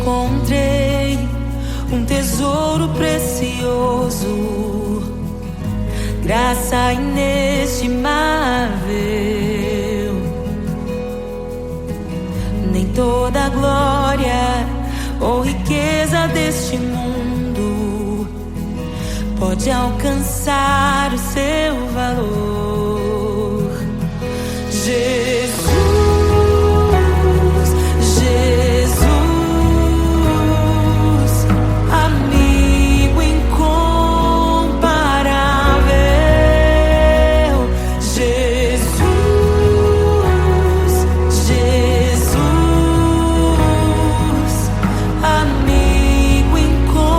encontrei um tesouro precioso, graça inestimável. Nem toda a glória ou riqueza deste mundo pode alcançar o seu valor. Jesus, Jesus, amigo incomparável. Jesus, Jesus, amigo incomparável.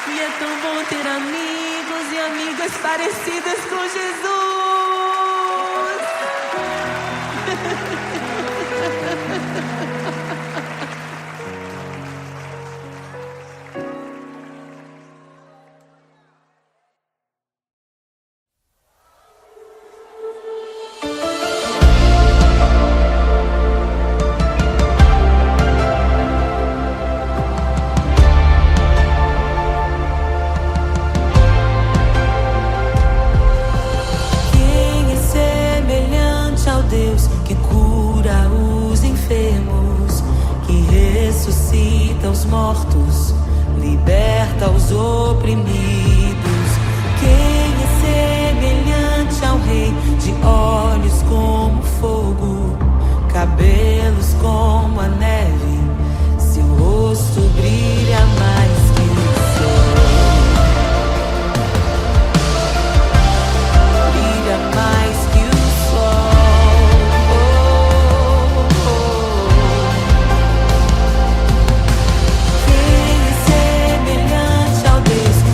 E é tão bom ter amigos e amigas parecidas com Jesus. Quem é semelhante ao Deus que cura os enfermos, que ressuscita os mortos, liberta os oprimidos? Quem é semelhante ao Rei, de olhos como fogo, cabelos como a neve, seu rosto brilha mais que o sol, brilha mais que o sol. Quem é semelhante ao Deus que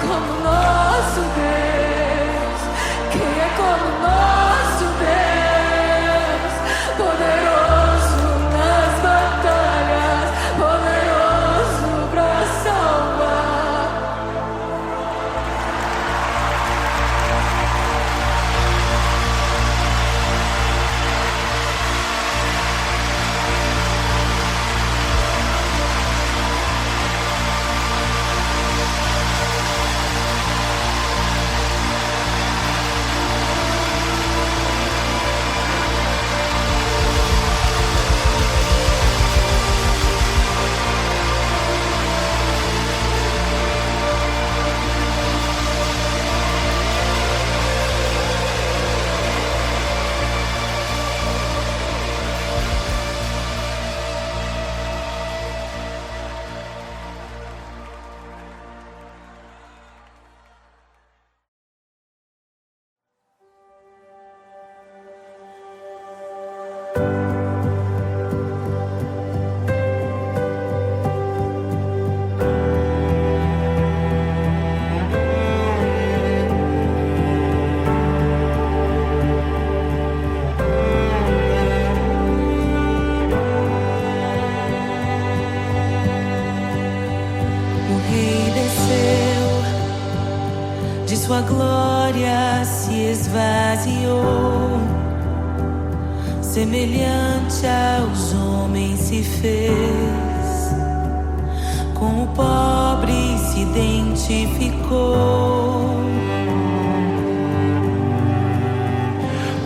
como nosso Deus? Quem é como nosso Deus? Poderoso nas batalhas, poderoso pra salvar. Sua glória se esvaziou, semelhante aos homens se fez, com o pobre se identificou.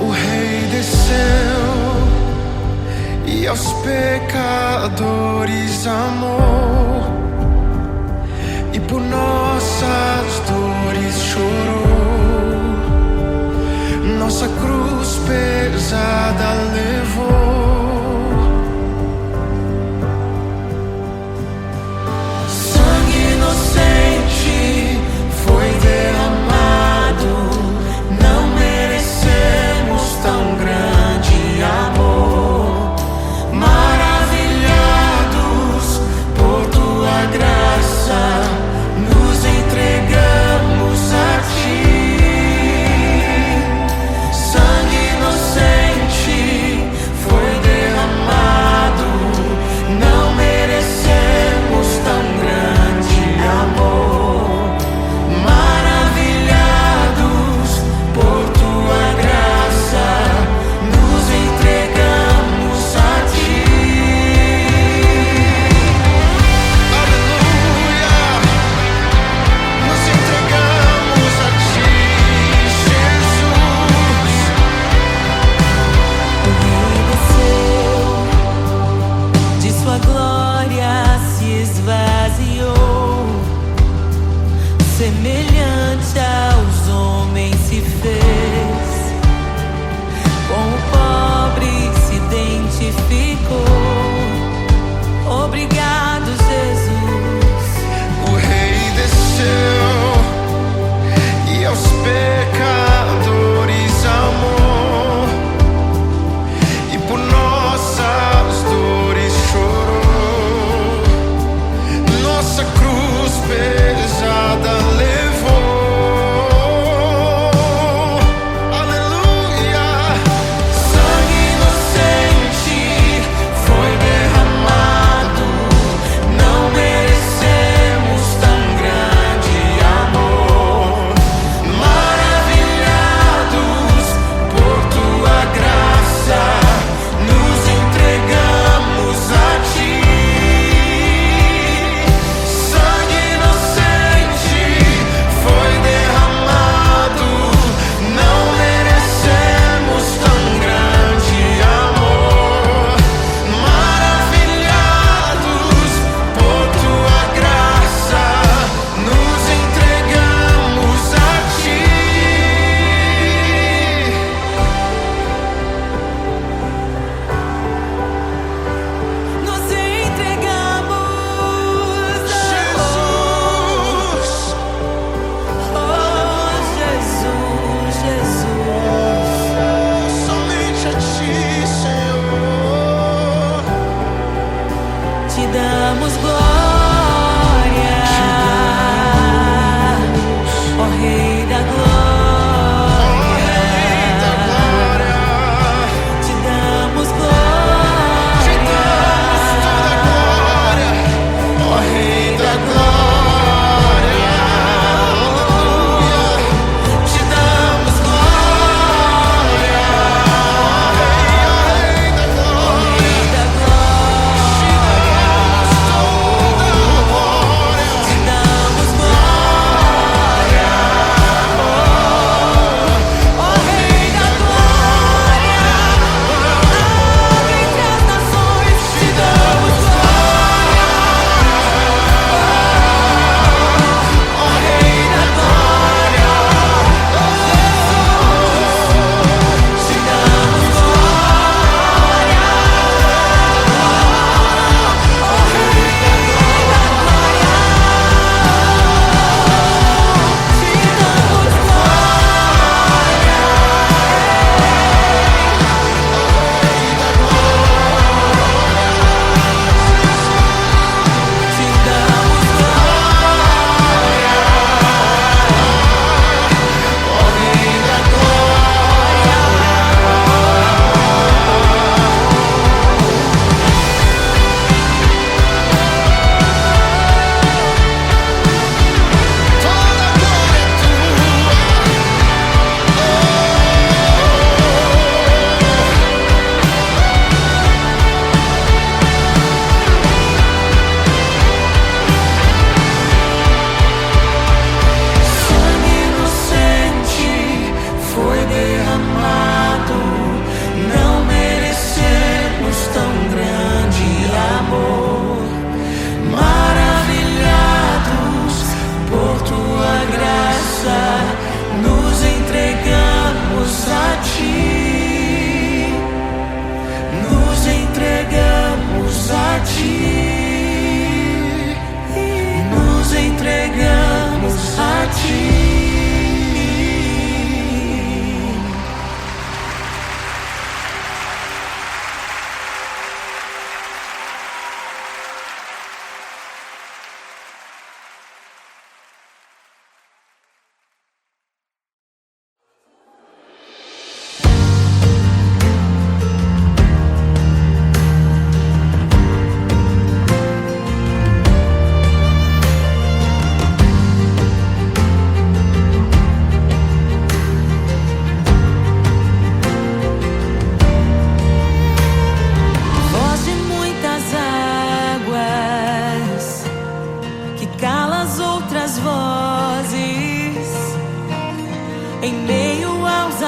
O Rei desceu e aos pecadores amou, e por nossas dores chorou, nossa cruz pesada levou. Sangue inocente foi derramado, não merecemos tão grande amor. Maravilhados por tua graça, nos entregamos a ti. Sangue inocente foi derramado, não merecemos tão grande amor. Maravilhados por tua graça, nos entregamos a ti. Aleluia! Nos entregamos a ti, Jesus. O Rei desceu, de sua glória se esvaziou, semelhante aos homens se fez, com o pobre se identificou. Obrigado, Jesus. O Rei desceu e aos pecadores amou, e por nossas dores chorou, nossa cruz pesada levou. Aleluia! Sangue inocente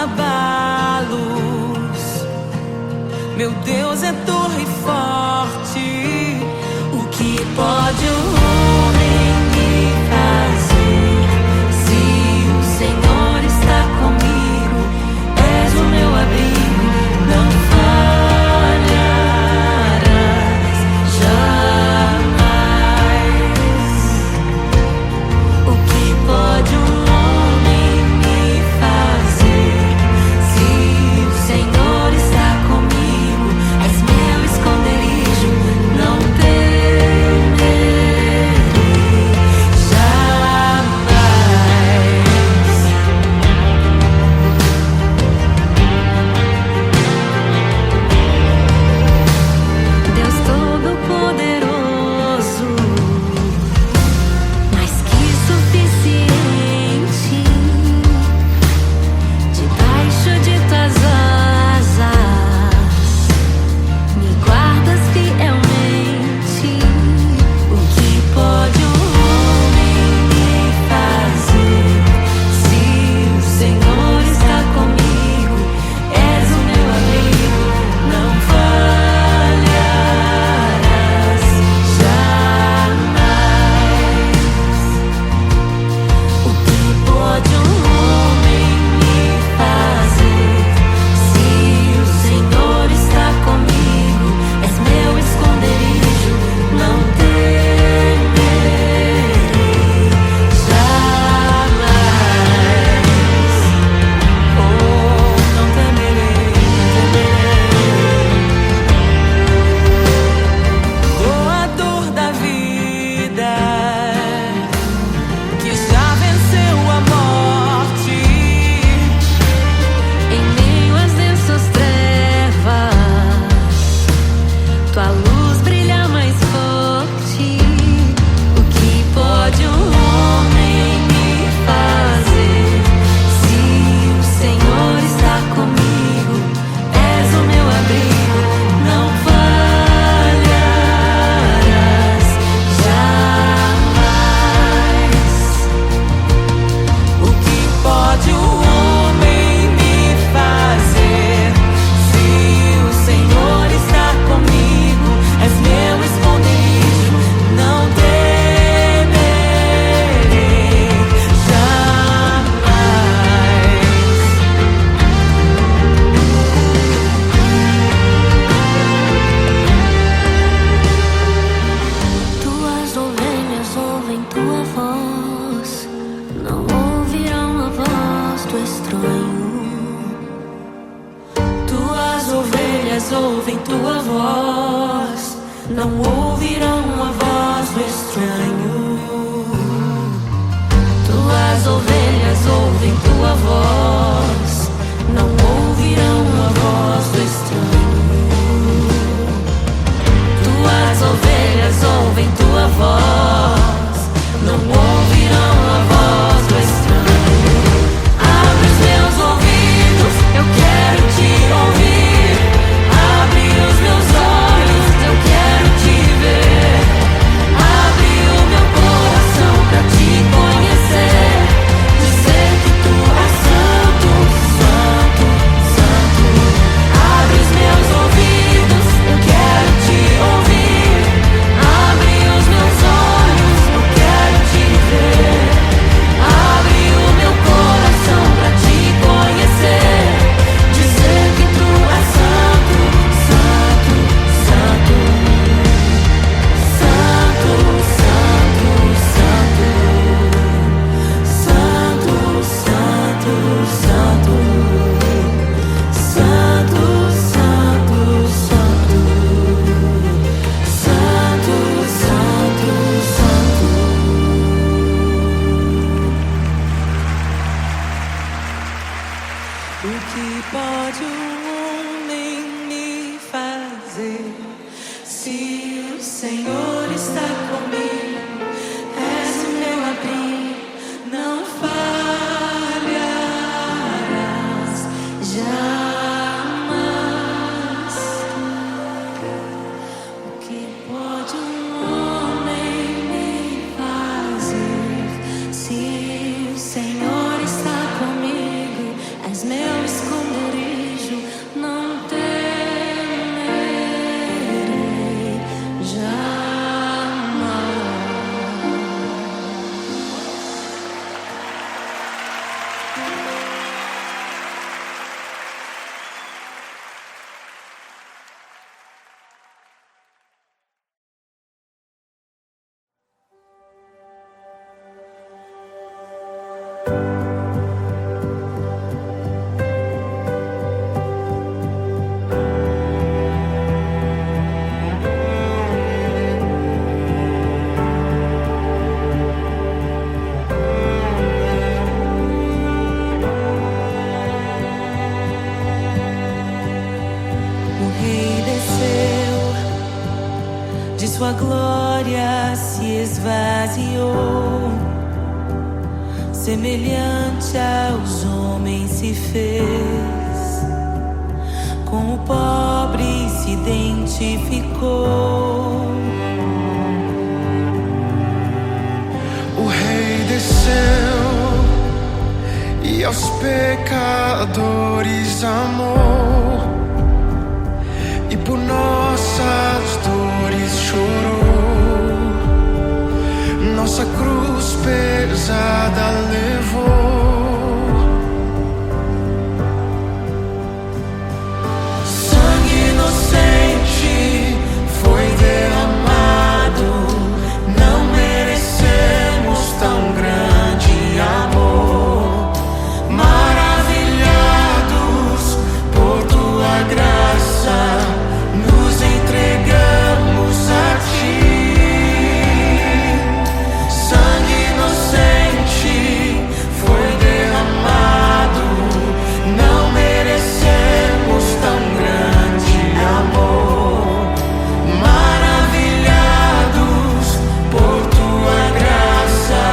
abalos. Meu Deus é torre forte. O que pode o homem me fazer? Se o Senhor está comigo, és o meu abrigo, não falharás jamais. O que pode um homem me fazer? Se o Senhor está comigo, és meu esconderijo, não temerei jamais. Deus Todo-Poderoso, mais que suficiente, debaixo de tuas asas me guardas fielmente. O que pode um homem me fazer? Se o Senhor está comigo, és o meu abrigo, não falharás jamais. O que pode um homem me fazer? Se o Senhor está comigo, és meu esconderijo, não temerei jamais. Oh, não temerei, não temerei. Doador da vida, que já venceu a morte, em meio às densas trevas, tua luz brilha mais forte. O que pode um homem me fazer? Se o Senhor está comigo, és o meu abrigo, não falharás jamais. O que pode o homem me fazer? Se o Senhor está comigo, és meu esconderijo, não temerei jamais. Tuas ovelhas ouvem tua voz, não ouvirão a voz do estranho. Tuas ovelhas ouvem tua voz, não ouvirão a voz do estranho. Tuas ovelhas ouvem tua voz, não ouvirão a voz do estranho. Tuas ovelhas ouvem tua voz, não ouvirão a voz do estranho. Abre os meus ouvidos, eu quero te ouvir. Abre os meus olhos, eu quero te ver. Abre o meu coração pra te conhecer. Dizer que tu és santo, santo, santo. Abre os meus ouvidos, eu quero te ouvir. Abre os meus olhos, eu quero te ver. Abre o meu coração pra te conhecer. Dizer que tu és santo, santo, santo. Santo, santo, santo. Santo, santo, santo. Santo, santo, santo. Santo, santo, santo. O que pode um homem me fazer? Se o Senhor está comigo, és o meu abrigo, não falharás jamais. O que pode um homem me fazer? Se o Senhor está comigo, és meu escudo. glória se esvaziou, semelhante aos homens se fez, com o pobre se identificou. O Rei desceu e aos pecadores amou, e por nossas dores chorou, nossa cruz pesada levou. Sangue inocente foi derramado, não merecemos tão grande amor. Maravilhados por tua graça, nos entregamos a ti. Sangue inocente foi derramado, não merecemos tão grande amor. Maravilhados por tua graça,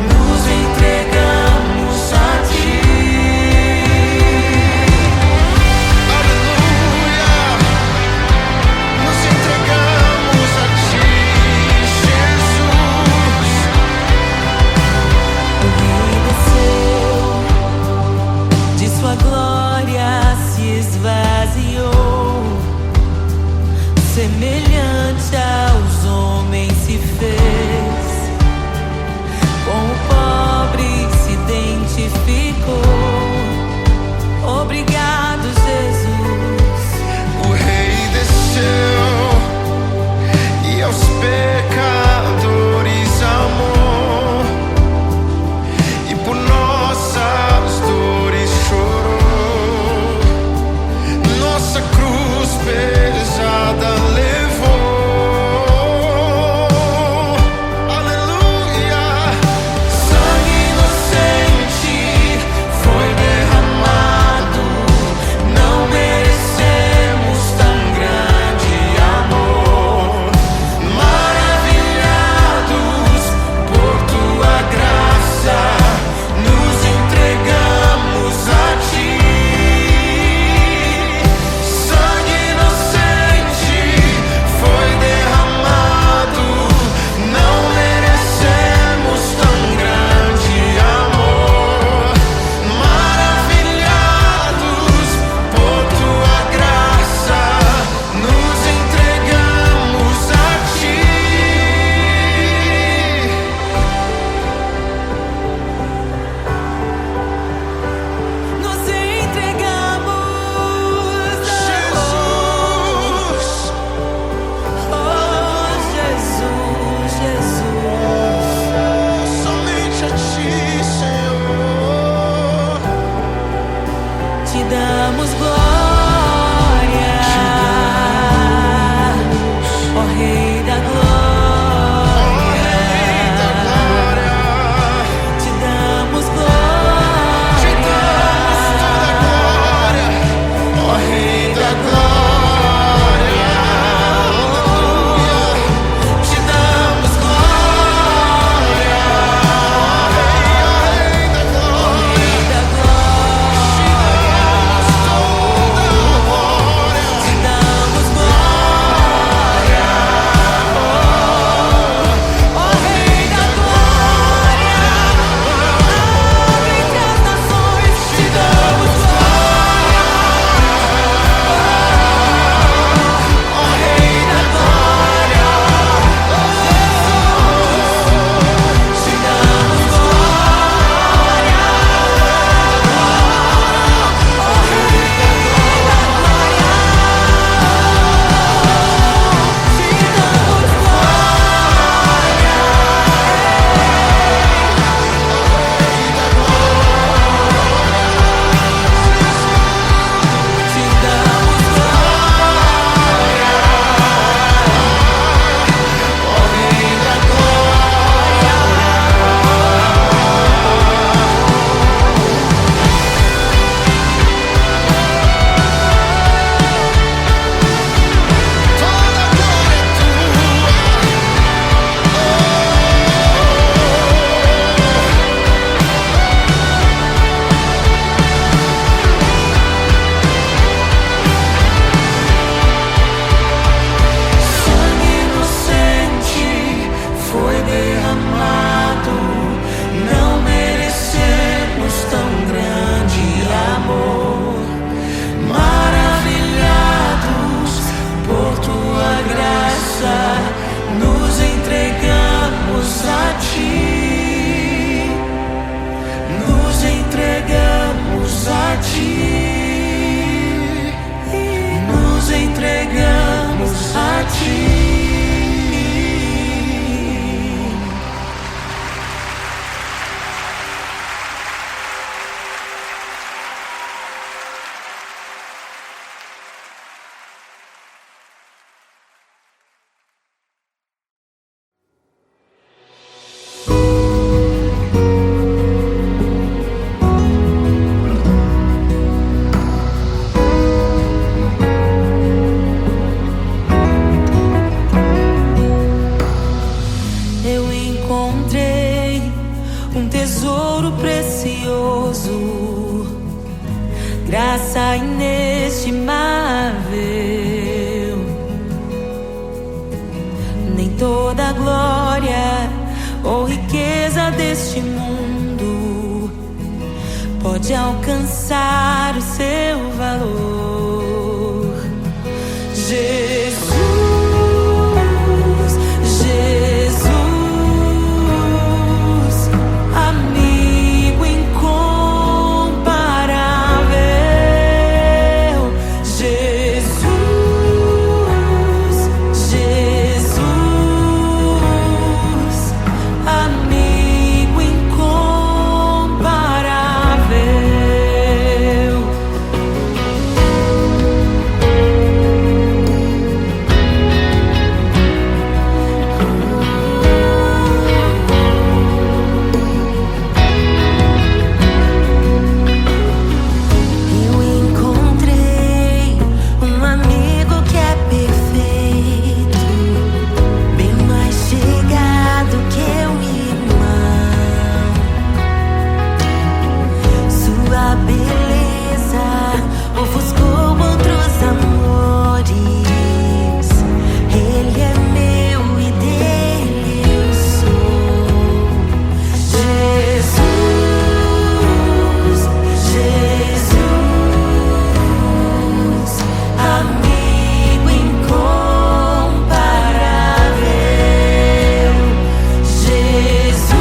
nos entregamos a ti. Aleluia, nos entregamos a ti, Jesus. O Rei desceu, de sua glória se esvaziou, semelhante aos homens se fez, com o pobre se identificou. Obrigado, Jesus. O Rei desceu e aos pecadores amou, e por nossas dores chorou, nossa cruz pesada levou. Aleluia. Sangue inocente foi derramado, não merecemos tão grande amor. Maravilhados por tua graça, nos entregamos a ti. Sangue inocente foi derramado, não merecemos tão grande amor. Maravilhados por tua graça, nos entregamos a ti. Nos entregamos a Jesus, Oh, Jesus, Jesus. somente a ti, Senhor. Te damos glória, ó Rei da glória. Rei da glória, Te damos te glória, damos toda a glória, ó Rei da glória. Aleluia. Te damos glória, Rei da glória. Rei da glória. Te damos tesouro precioso, graça inestimável. Nem toda a glória ou riqueza deste mundo pode alcançar o seu valor. Jesus, Jesus, amigo incomparável. Jesus, Jesus, amigo incomparável. Eu encontrei um amigo que é perfeito, bem mais chegado que um irmão. Sua beleza ofuscou outros amores. Ele é meu e dele eu sou. Jesus, Jesus, amigo incomparável. Jesus,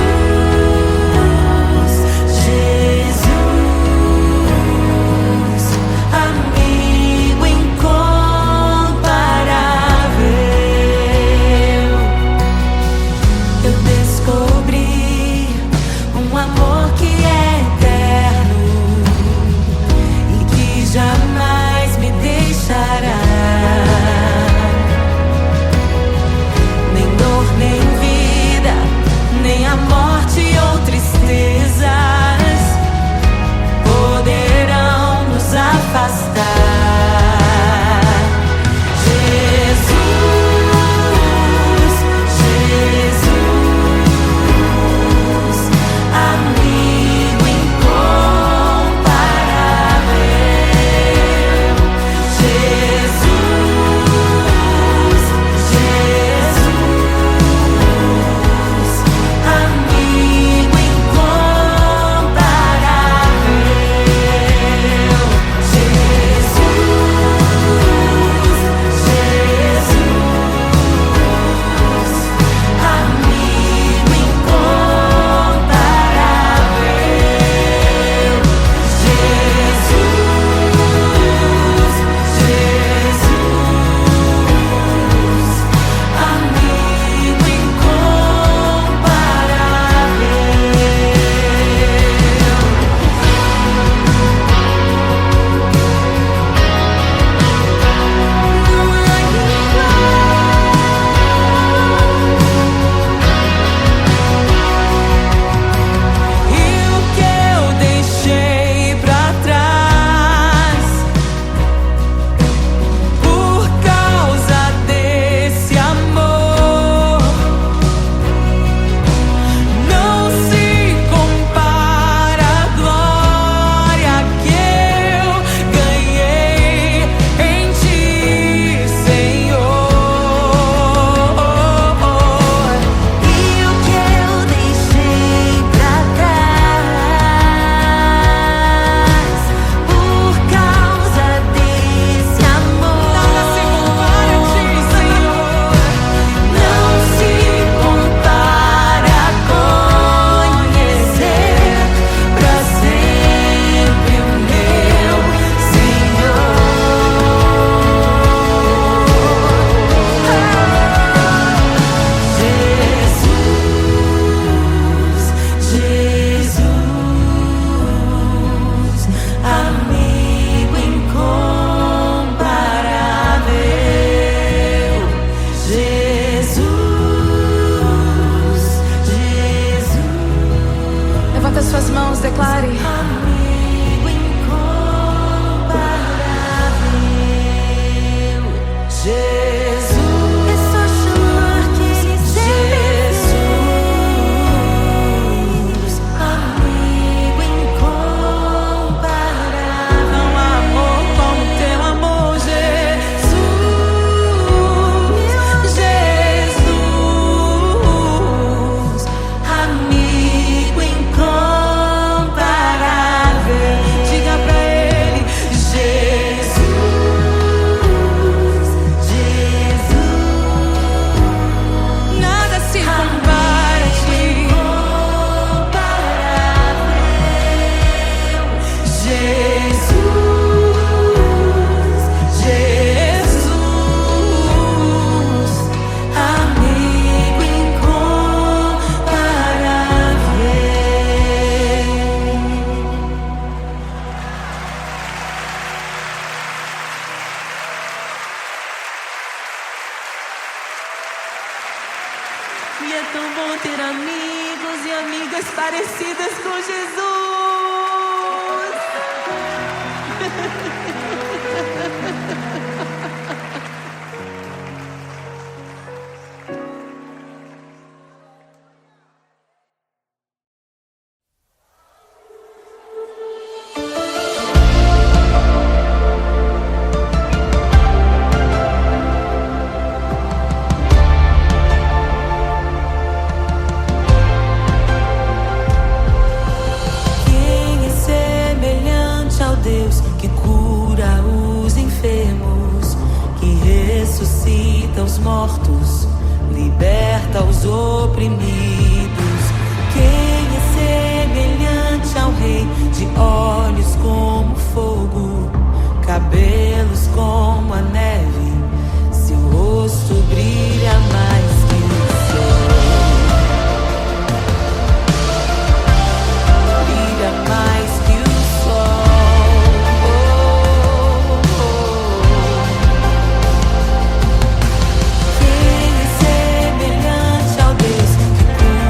Jesus, amigo incomparável. Eu descobri um amor que é eterno e que jamais me deixará. Nem dor, nem vida, nem a morte ou tristezas poderão nos afastar. Jesus, Jesus, amigo incomparável. Jesus, Jesus, amigo incomparável. Amigo Jesus! Quem é semelhante ao Deus que cura os enfermos, que ressuscita os mortos, liberta os oprimidos? Quem é semelhante ao Rei, de olhos como fogo, cabelos como a neve, seu rosto brilha mais que o sol, brilha mais que o sol. Quem é semelhante ao Deus que cura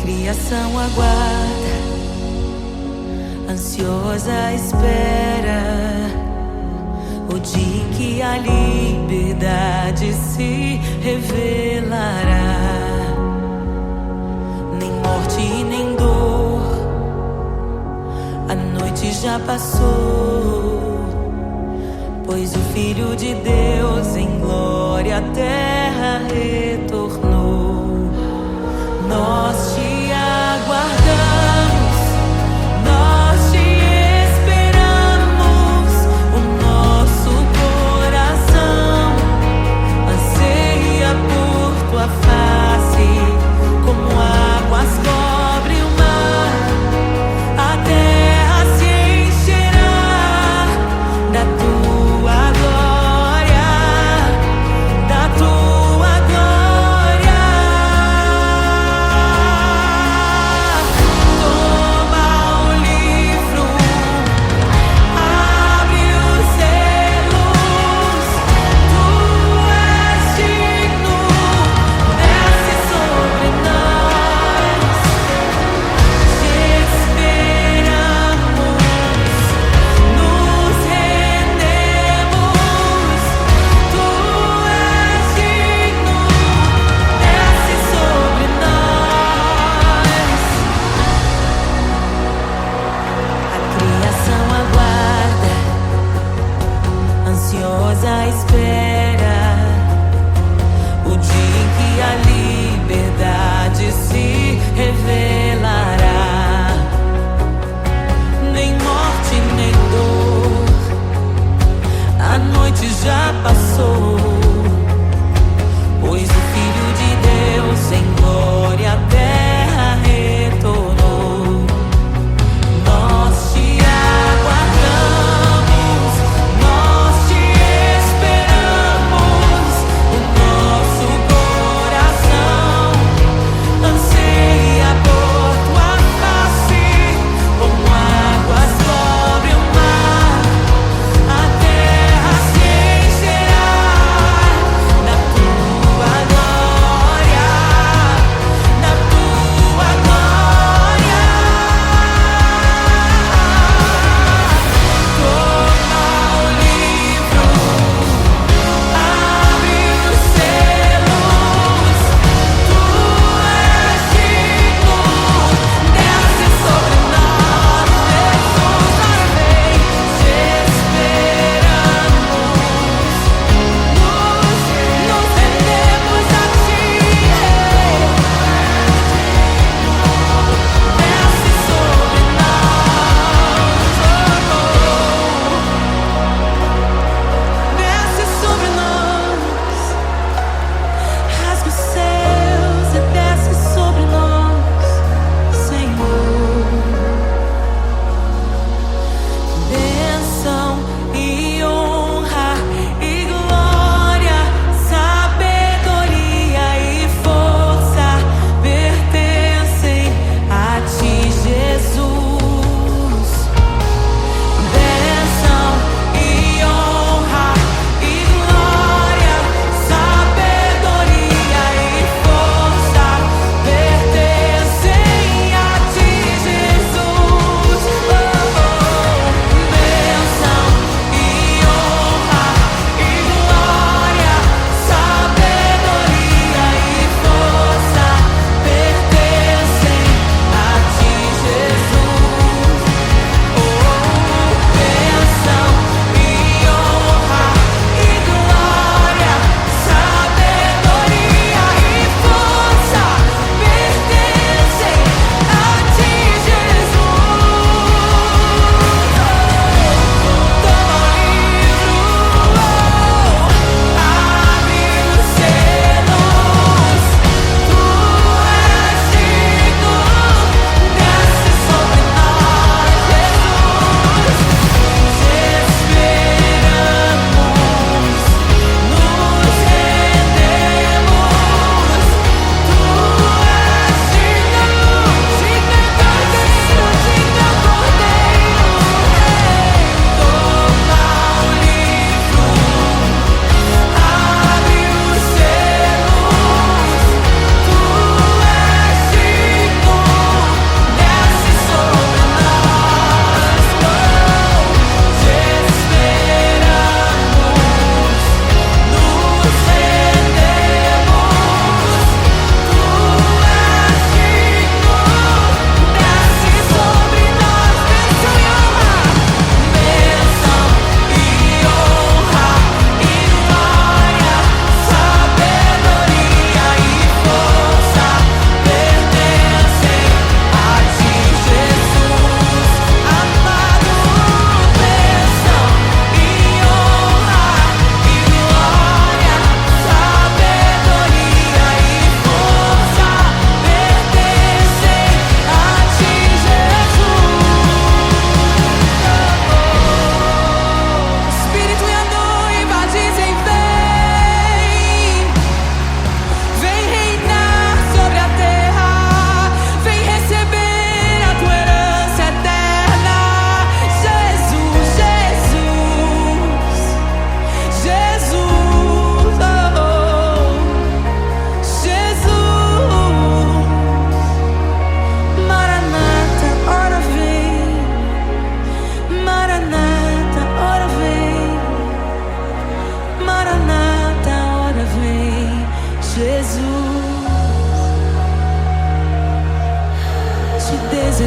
criação aguarda, ansiosa espera o dia em que a liberdade se revelará. Nem morte e nem dor, a noite já passou, pois o Filho de Deus em glória à terra retornou. Nós te aguardamos, nós te esperamos. O nosso coração anseia por tua face, como águas cobrem o mar. A terra se encherá da tua glória, da tua glória.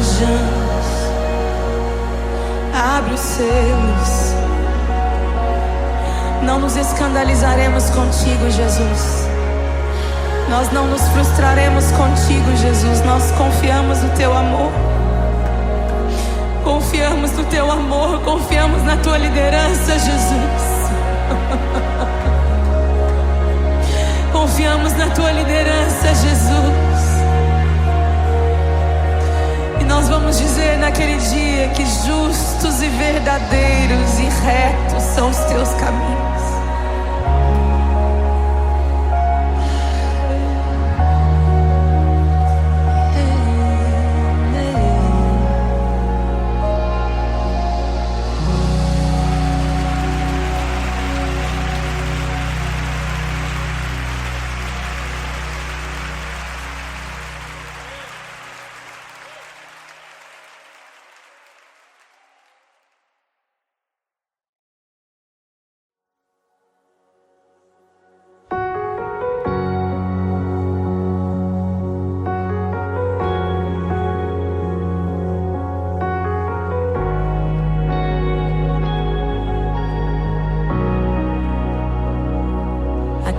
desejamos. Abre os selos. Não nos escandalizaremos contigo, Jesus. Nós não nos frustraremos contigo, Jesus. Nós confiamos no teu amor. Confiamos no teu amor. Confiamos na tua liderança, Jesus. Confiamos na tua liderança, Jesus. E nós vamos dizer naquele dia que justos e verdadeiros e retos são os teus caminhos.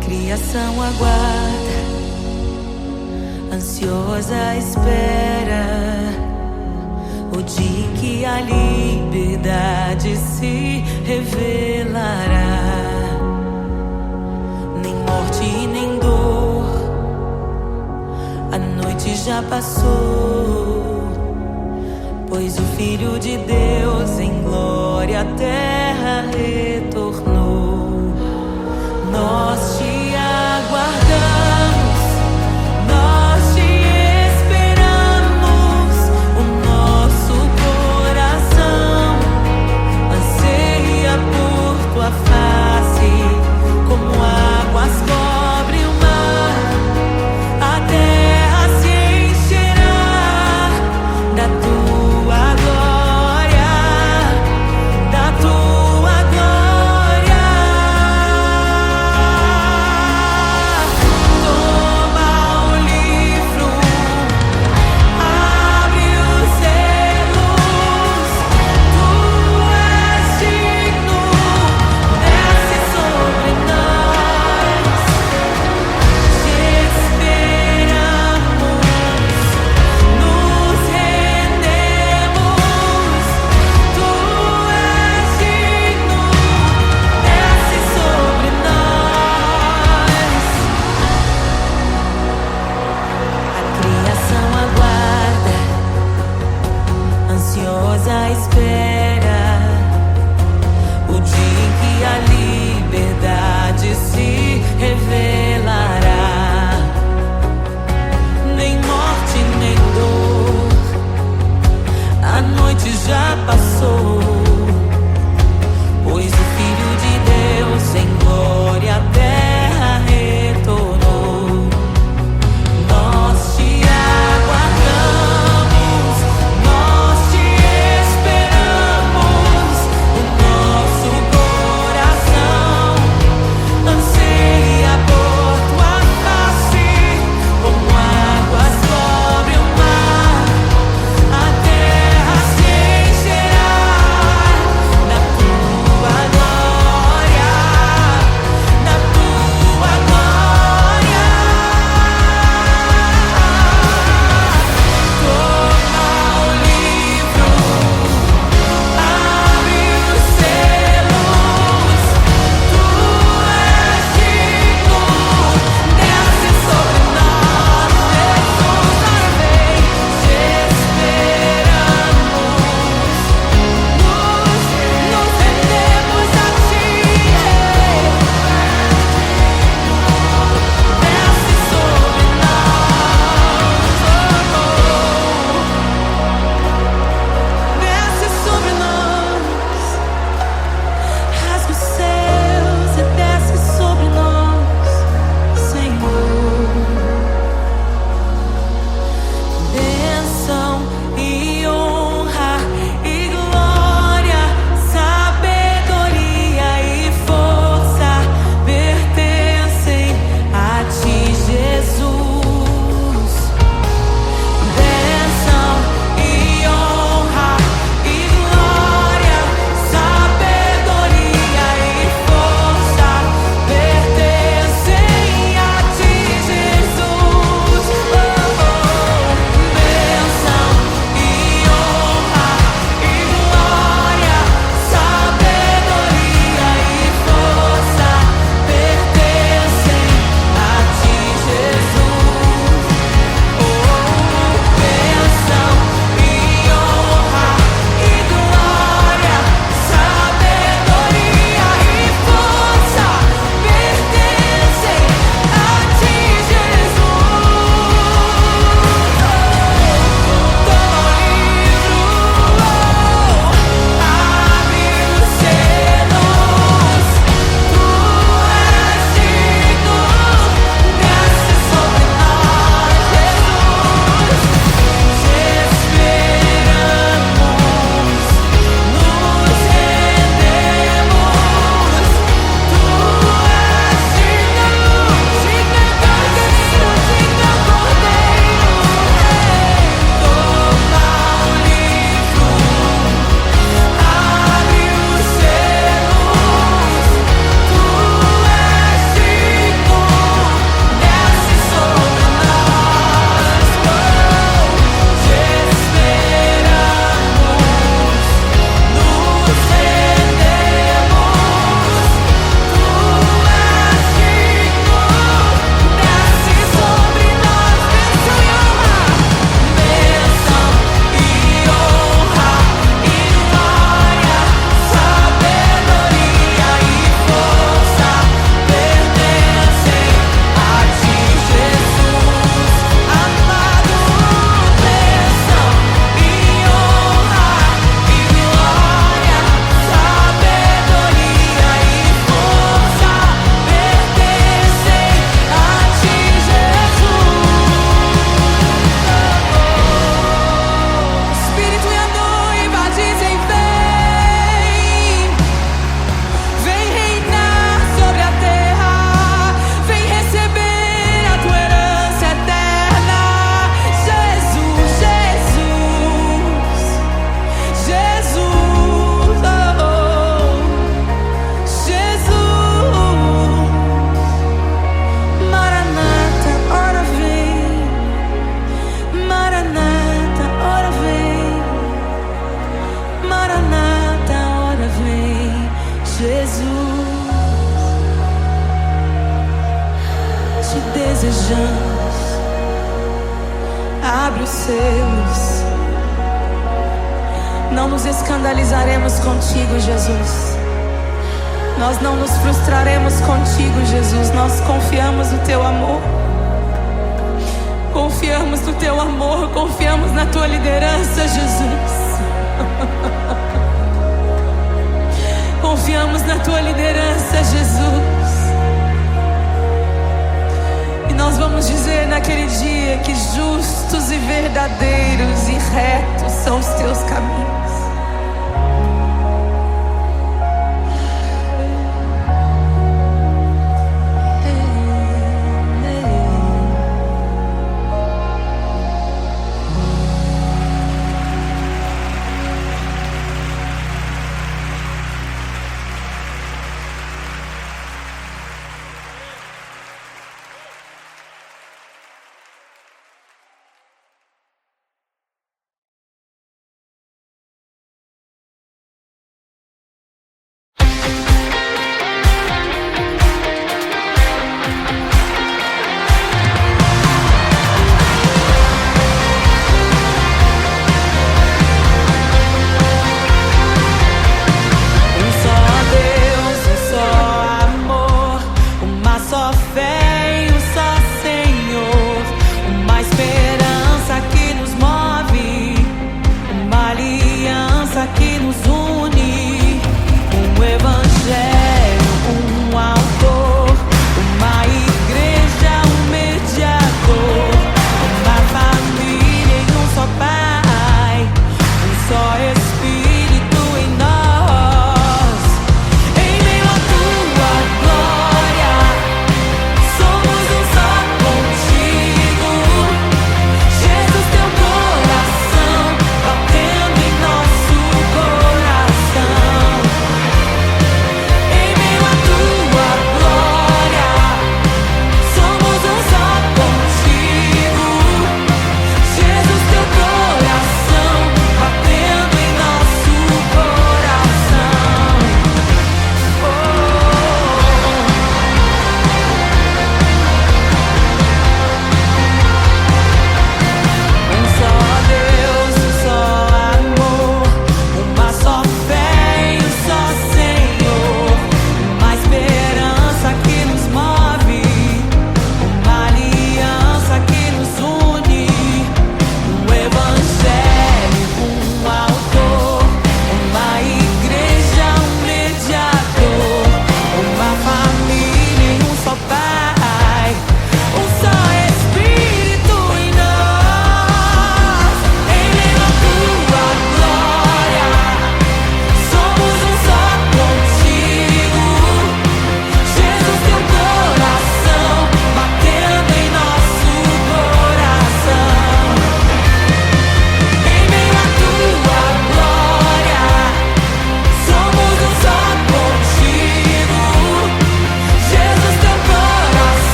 Criação aguarda, ansiosa espera o dia em que a liberdade se revelará. Nem morte nem dor, a noite já passou, pois o Filho de Deus em glória à terra retornou. Nós te aguardamos, nós te esperamos. O nosso coração anseia por tua face, como águas cobrem o mar. A terra se encherá da tua glória, da tua glória. Abre os selos. Não nos escandalizaremos contigo, Jesus. Nós não nos frustraremos contigo, Jesus. Nós confiamos no teu amor. Confiamos no teu amor. Confiamos na tua liderança, Jesus. Confiamos na tua liderança, Jesus. E nós vamos dizer naquele dia que justos e verdadeiros e retos são os teus caminhos.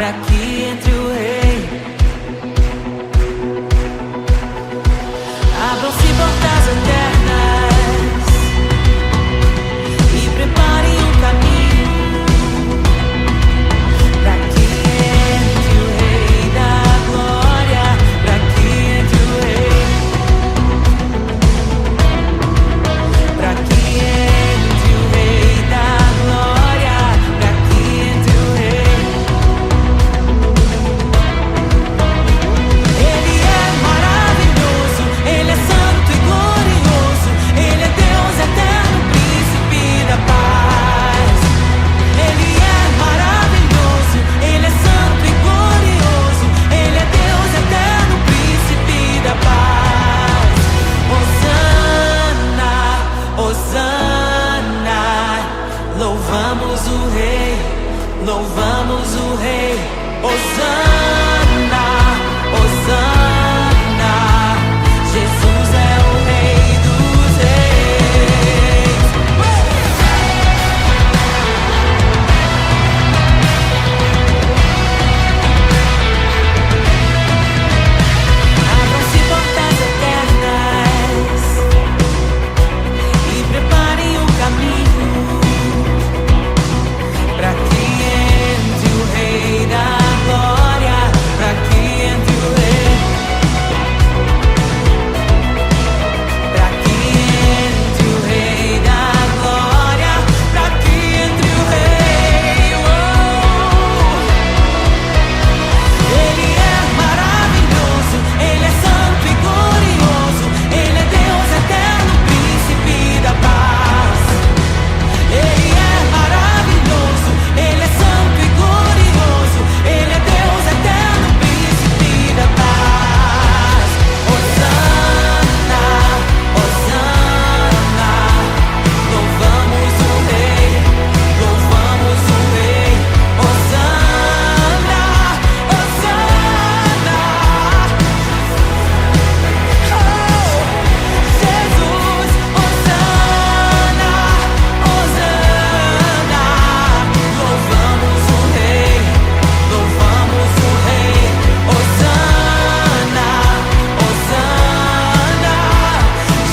pra que entre o rei. Abram-se portas eternas e preparem um caminho pra que entre o rei da glória, pra que entre o rei, pra que entre o rei da glória, pra que entre o rei. Ele é maravilhoso, ele é santo e glorioso, ele é Deus eterno, príncipe da paz. Ele é maravilhoso, ele é santo e glorioso, ele é Deus eterno, príncipe da paz. Hosana, Hosana, louvamos o rei, louvamos o rei. Hosana, Hosana, Jesus é o rei dos reis. Abram-se portas eternas e preparem o caminho pra que entre o rei da glória, pra que entre o rei, pra que entre o rei da glória, pra que entre o rei. Ele é maravilhoso, ele é santo e glorioso, ele é Deus eterno, príncipe da paz. Ele é maravilhoso, ele é santo e glorioso, ele é Deus eterno, príncipe da paz. Hosana, Hosana, louvamos o rei, louvamos o rei. Hosana, Hosana, oh, Jesus, Hosana, Hosana, louvamos o rei, louvamos o rei. Hosana, Hosana,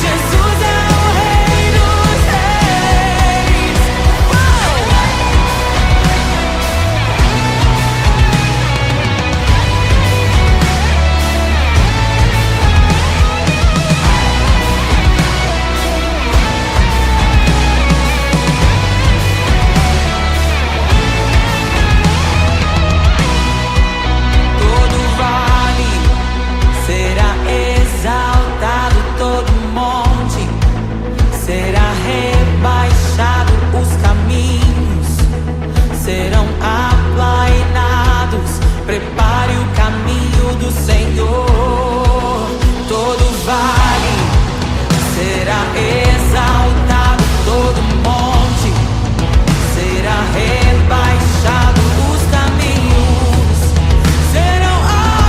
Jesus é o rei dos reis. Todo vale será exaltado, todo monte será rebaixado, os caminhos serão aplainados. Prepare o caminho do Senhor. Todo vale será exaltado, todo monte será rebaixado, os caminhos serão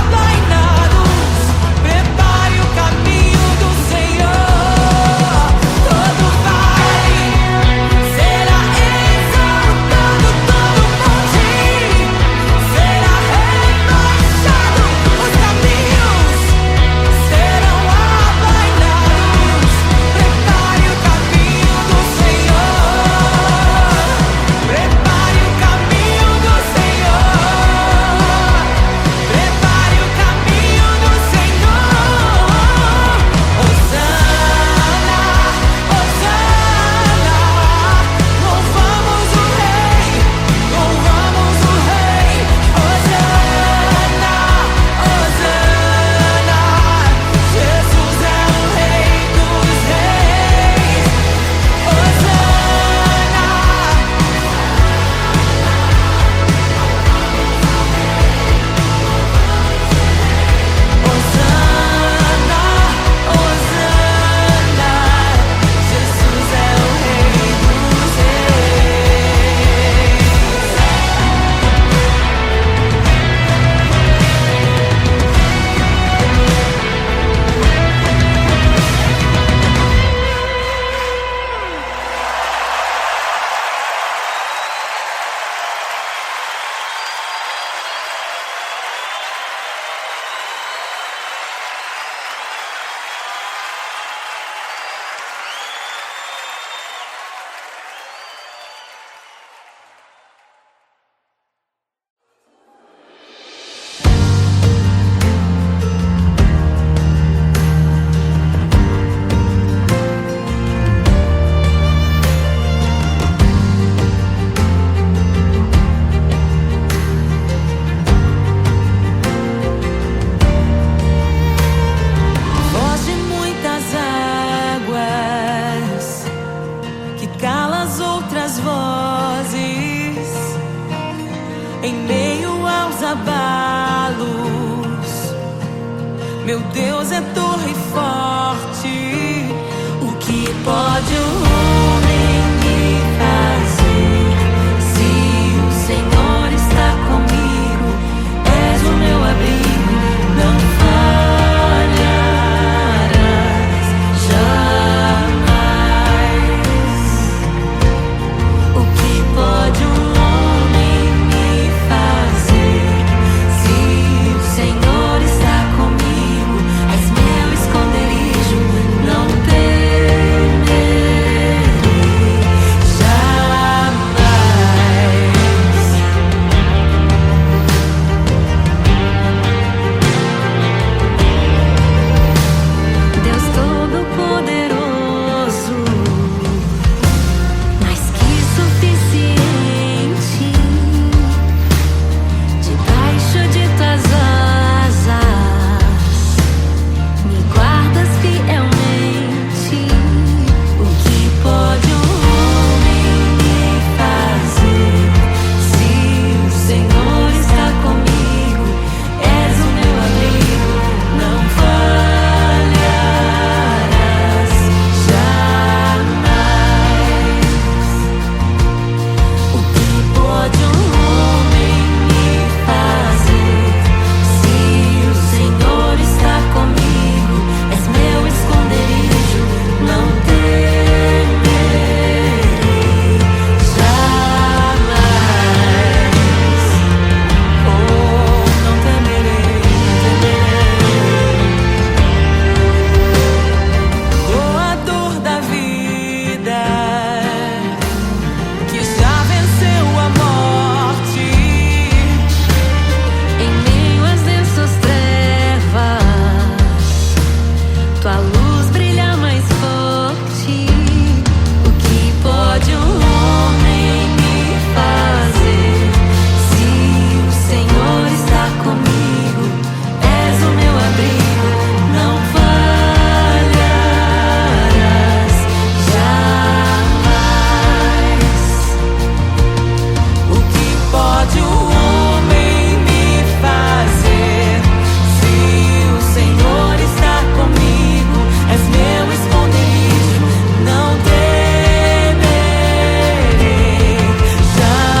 aplainados. Prepare o caminho do Senhor. Todo vale será exaltado, todo monte será rebaixado, aos abalos. Meu Deus é torre forte. O que pode o homem me fazer? Se o Senhor está comigo, és o meu abrigo, não falharás jamais. O que pode um homem me fazer? Se o Senhor está comigo, és meu esconderijo, não temerei jamais. Deus Todo-Poderoso, mais que suficiente, debaixo de tuas asas, me guardas fielmente. O que pode um homem me fazer? Se o Senhor está comigo, és o meu abrigo, não falharás jamais. O que pode um homem me fazer? Se o Senhor está comigo, és meu esconderijo, não temerei jamais. Oh, não temerei, temerei. Oh, a dor da vida que já venceu a morte, em meio às densas trevas, tua luz brilha mais forte. O que pode um homem me fazer? Se o Senhor está comigo, és o meu abrigo, não falharás jamais. O que pode um homem me fazer? Se o Senhor está comigo, és meu esconderijo, não temerei jamais.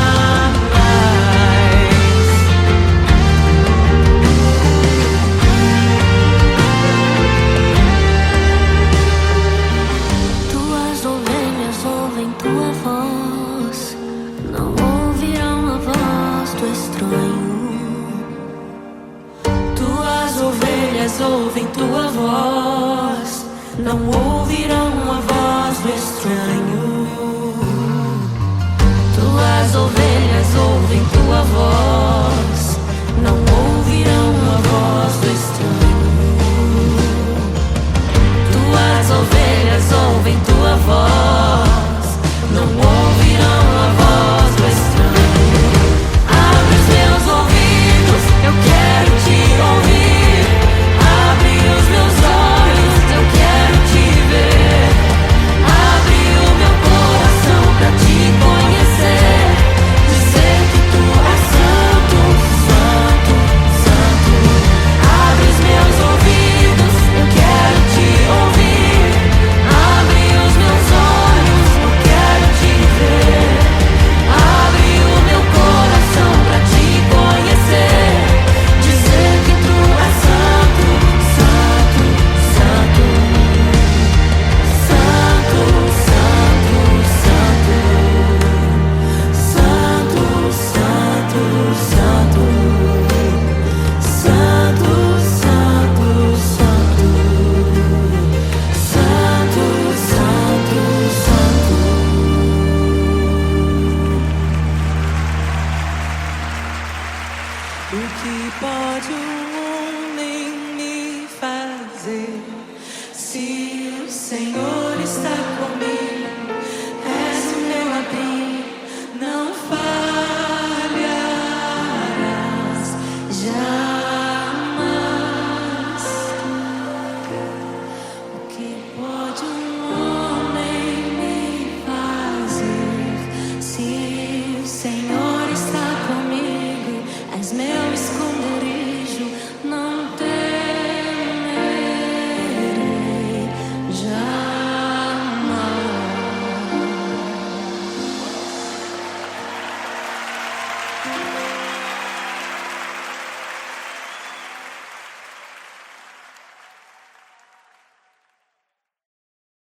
Tuas ovelhas ouvem tua voz, não ouvirão a voz do estranho. Tuas ovelhas ouvem tua voz, não ouvirão a voz do estranho. Tuas ovelhas ouvem tua voz, não ouvirão a voz do estranho. Tuas ovelhas ouvem tua voz, não ouvirão a voz do estranho. Abre os meus ouvidos, eu quero te ouvir. Abre os meus olhos, eu quero te ver. Abre o meu coração pra te conhecer. Dizer que tu és santo, santo, santo. Abre os meus ouvidos, eu quero te ouvir. Abre os meus olhos, eu quero te ver. Abre o meu coração pra te conhecer. Dizer que tu és santo, santo, santo. Santo, santo, santo. Santo, santo, santo. Santo, santo, santo. Santo, santo, santo. O que pode um homem me fazer? Se o Senhor está comigo,